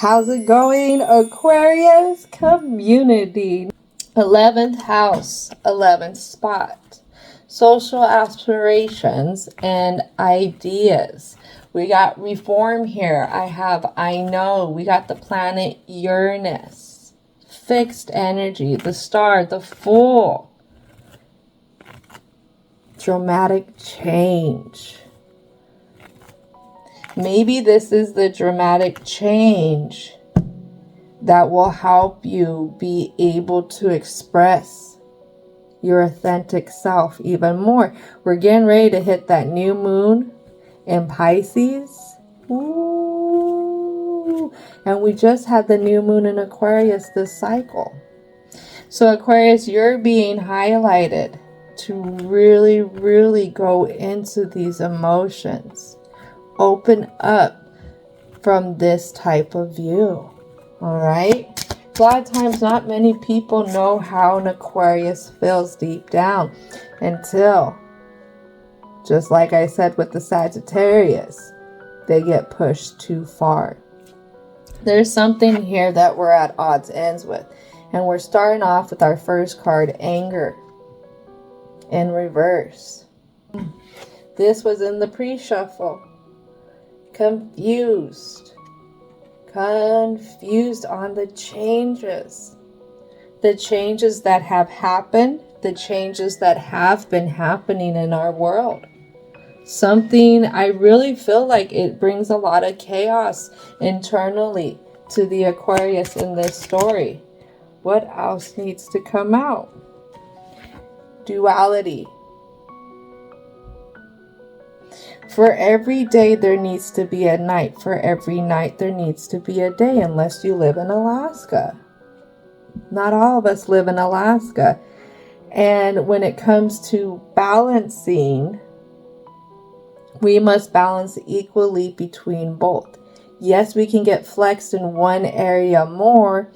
How's it going, Aquarius community? 11th house, 11th spot. Social aspirations and ideas. We got reform here. I know. We got the planet Uranus. Fixed energy, the star, the Fool. Dramatic change. Maybe this is the dramatic change that will help you be able to express your authentic self even more. We're getting ready to hit that new moon in Pisces. Ooh. And we just had the new moon in Aquarius this cycle. So Aquarius, you're being highlighted to really, really go into these emotions. Open up from this type of view. All right. A lot of times, not many people know how an Aquarius feels deep down until, just like I said with the Sagittarius, they get pushed too far. There's something here that we're at odds ends with. And we're starting off with our first card, anger in reverse. This was in the pre-shuffle. Confused on the changes that have happened, the changes that have been happening in our world. Something I really feel like it brings a lot of chaos internally to the Aquarius in this story. What else needs to come out? Duality. For every day there needs to be a night. For every night there needs to be a day, unless you live in Alaska. Not all of us live in Alaska. And when it comes to balancing, we must balance equally between both. Yes, we can get flexed in one area more.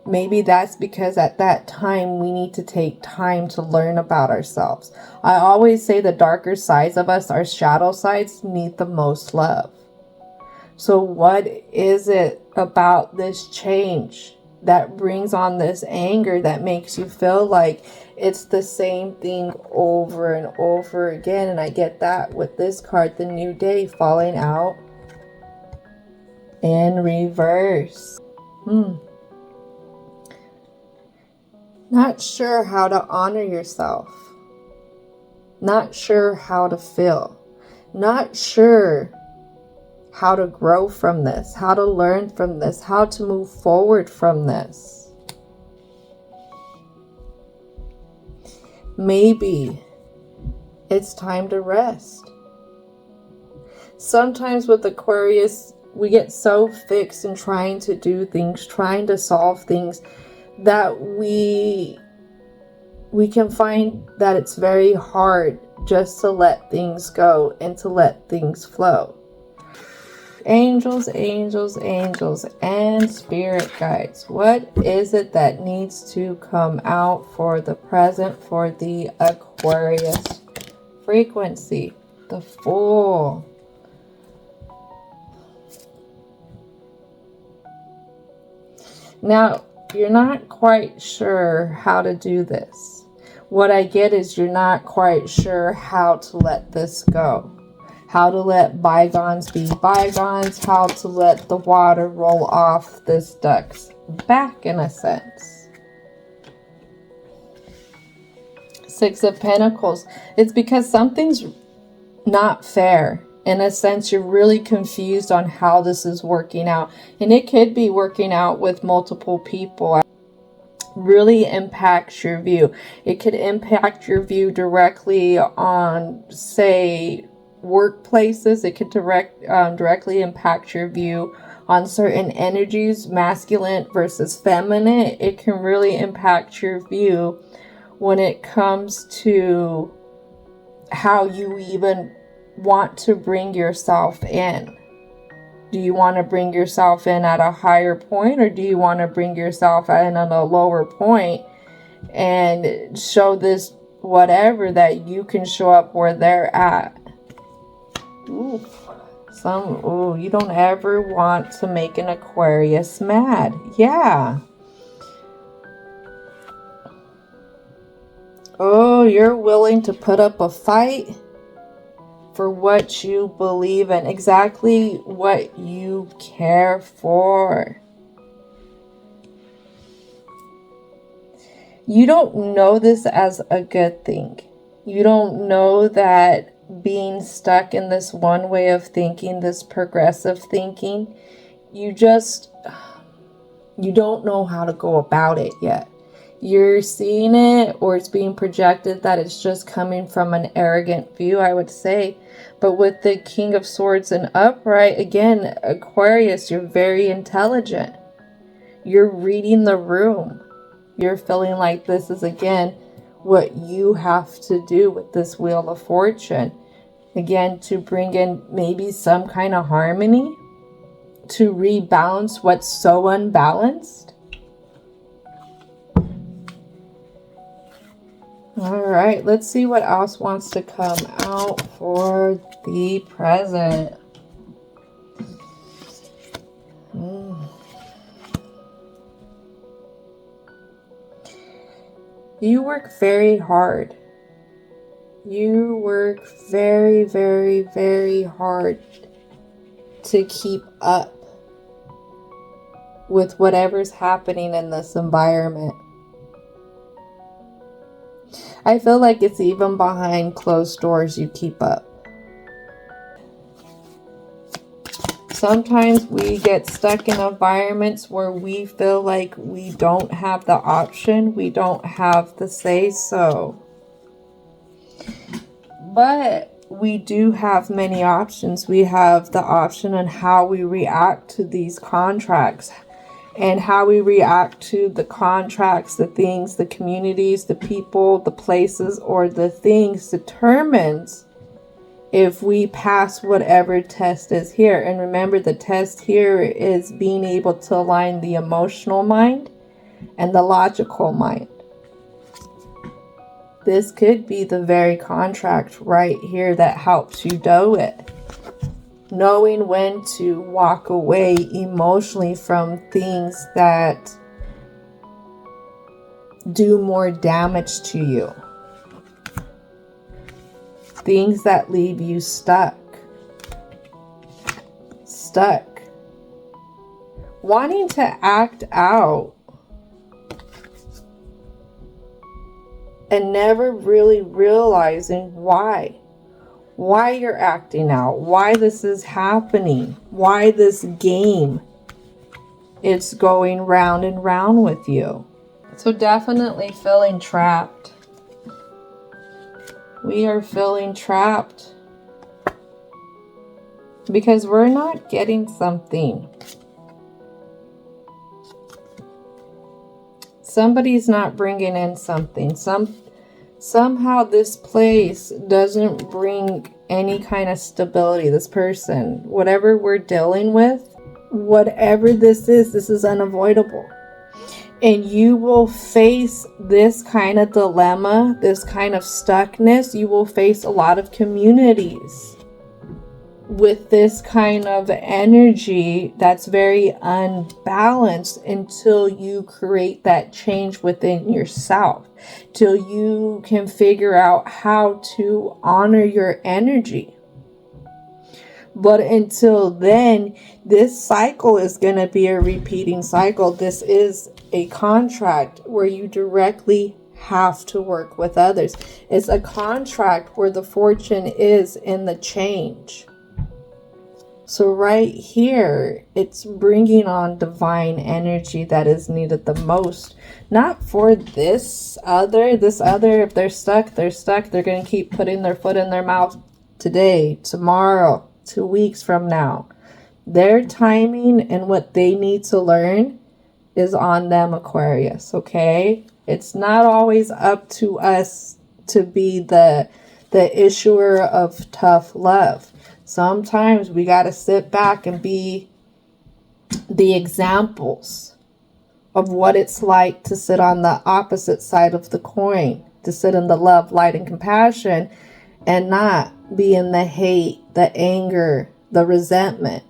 Maybe that's because at that time we need to take time to learn about ourselves. I always say the darker sides of us, our shadow sides, need the most love. So what is it about this change that brings on this anger that makes you feel like it's the same thing over and over again? And I get that with this card, the New Day, falling out in reverse. Not sure how to honor yourself. Not sure how to feel. Not sure how to grow from this, how to learn from this, how to move forward from this. Maybe it's time to rest. Sometimes with Aquarius, we get so fixed in trying to do things, trying to solve things, that we can find that it's very hard just to let things go and to let things flow. Angels, angels, angels, and spirit guides. What is it that needs to come out for the present for the Aquarius frequency? The Fool. Now, you're not quite sure how to do this. What I get is you're not quite sure how to let this go. How to let bygones be bygones. How to let the water roll off this duck's back, in a sense. Six of Pentacles. It's because something's not fair. In a sense, you're really confused on how this is working out. And it could be working out with multiple people. Really impacts your view. It could impact your view directly on, say, workplaces. It could directly impact your view on certain energies, masculine versus feminine. It can really impact your view when it comes to how you even want to bring yourself in. Do you want to bring yourself in at a higher point, or do you want to bring yourself in at a lower point and show this whatever that you can show up where they're at? Ooh, Oh, you don't ever want to make an Aquarius mad. Yeah. Oh, you're willing to put up a fight for what you believe in, exactly what you care for. You don't know this as a good thing. You don't know that being stuck in this one way of thinking, this progressive thinking, you don't know how to go about it yet. You're seeing it, or it's being projected that it's just coming from an arrogant view, I would say. But with the King of Swords and upright, again, Aquarius, you're very intelligent. You're reading the room. You're feeling like this is, again, what you have to do with this Wheel of Fortune. Again, to bring in maybe some kind of harmony, to rebalance what's so unbalanced. All right, let's see what else wants to come out for the present. You work very hard. You work very, very, very hard to keep up with whatever's happening in this environment. I feel like it's even behind closed doors you keep up. Sometimes we get stuck in environments where we feel like we don't have the option, we don't have the say so. But we do have many options. We have the option on how we react to these contracts, and how we react to the contracts, the things, the communities, the people, the places, or the things determines if we pass whatever test is here. And remember, the test here is being able to align the emotional mind and the logical mind. This could be the very contract right here that helps you do it. Knowing when to walk away emotionally from things that do more damage to you. Things that leave you stuck. Wanting to act out and never really realizing why you're acting out, why this is happening, why this game, it's going round and round with you. So definitely feeling trapped. We are feeling trapped because we're not getting something. Somebody's not bringing in something. Somehow this place doesn't bring any kind of stability. This person, whatever we're dealing with, whatever this is unavoidable. And you will face this kind of dilemma, this kind of stuckness. You will face a lot of communities with this kind of energy that's very unbalanced until you create that change within yourself, till you can figure out how to honor your energy. But until then, this cycle is going to be a repeating cycle. This is a contract where you directly have to work with others. It's a contract where the fortune is in the change. So right here, it's bringing on divine energy that is needed the most. Not for this other, if they're stuck, they're stuck. They're going to keep putting their foot in their mouth today, tomorrow, 2 weeks from now. Their timing and what they need to learn is on them, Aquarius, okay? It's not always up to us to be the issuer of tough love. Sometimes we got to sit back and be the examples of what it's like to sit on the opposite side of the coin, to sit in the love, light, and compassion, and not be in the hate, the anger, the resentment.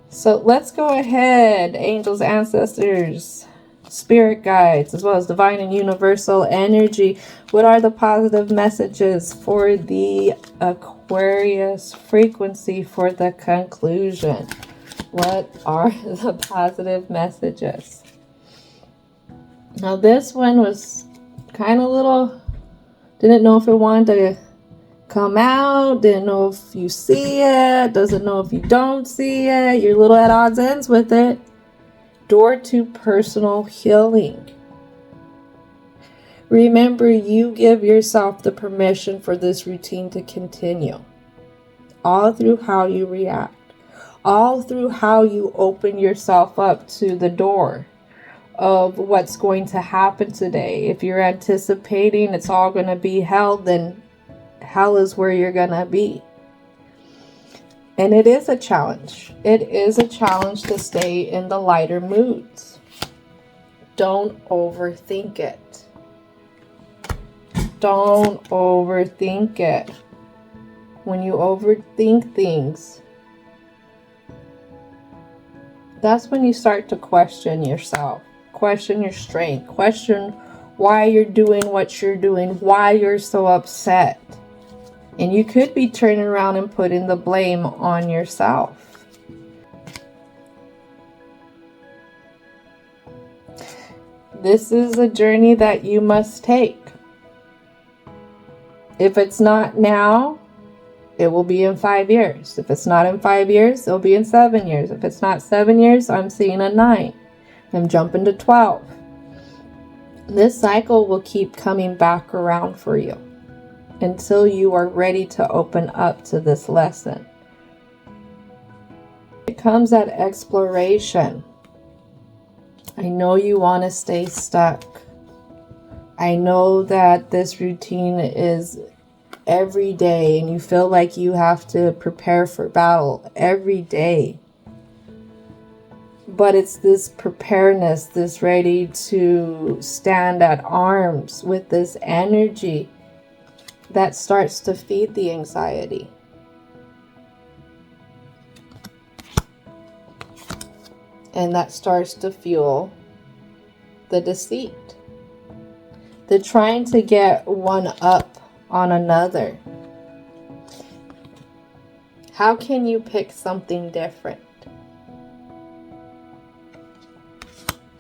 So let's go ahead, angels, ancestors, spirit guides, as well as divine and universal energy. What are the positive messages for the Aquarius frequency for the conclusion? What are the positive messages? Now this one was kind of little, didn't know if it wanted to come out, didn't know if you see it, doesn't know if you don't see it, you're a little at odds ends with it. Door to personal healing. Remember, you give yourself the permission for this routine to continue. All through how you react. All through how you open yourself up to the door of what's going to happen today. If you're anticipating it's all going to be hell, then hell is where you're going to be. And it is a challenge. It is a challenge to stay in the lighter moods. Don't overthink it. Don't overthink it. When you overthink things, that's when you start to question yourself, question your strength, question why you're doing what you're doing, why you're so upset. And you could be turning around and putting the blame on yourself. This is a journey that you must take. If it's not now, it will be in 5 years. If it's not in 5 years, it'll be in 7 years. If it's not 7 years, I'm seeing a 9. I'm jumping to 12. This cycle will keep coming back around for you until you are ready to open up to this lesson. It comes at exploration. I know you want to stay stuck. I know that this routine is every day and you feel like you have to prepare for battle every day. But it's this preparedness, this ready to stand at arms with this energy that starts to feed the anxiety. And that starts to fuel the deceit. The trying to get one up on another. How can you pick something different?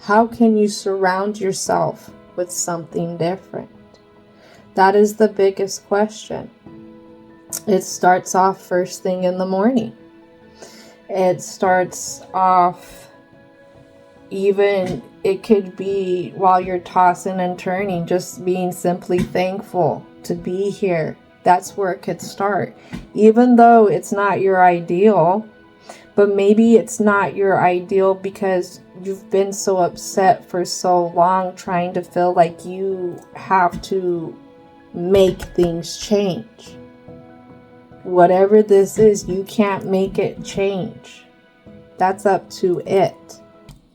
How can you surround yourself with something different? That is the biggest question. It starts off first thing in the morning. It starts off even, it could be while you're tossing and turning, just being simply thankful to be here. That's where it could start. Even though it's not your ideal, but maybe it's not your ideal because you've been so upset for so long trying to feel like you have to make things change. Whatever this is, you can't make it change. That's up to it.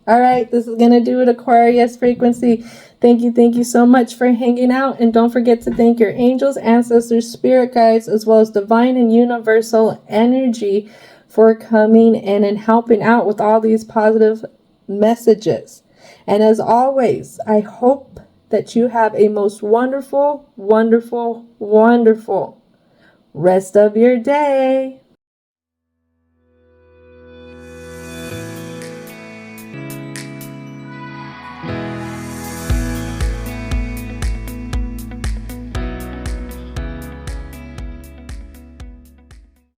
All right, this is going to do it, Aquarius frequency. Thank you so much for hanging out. And don't forget to thank your angels, ancestors, spirit guides, as well as divine and universal energy for coming in and helping out with all these positive messages. And as always, I hope that you have a most wonderful, wonderful, wonderful rest of your day.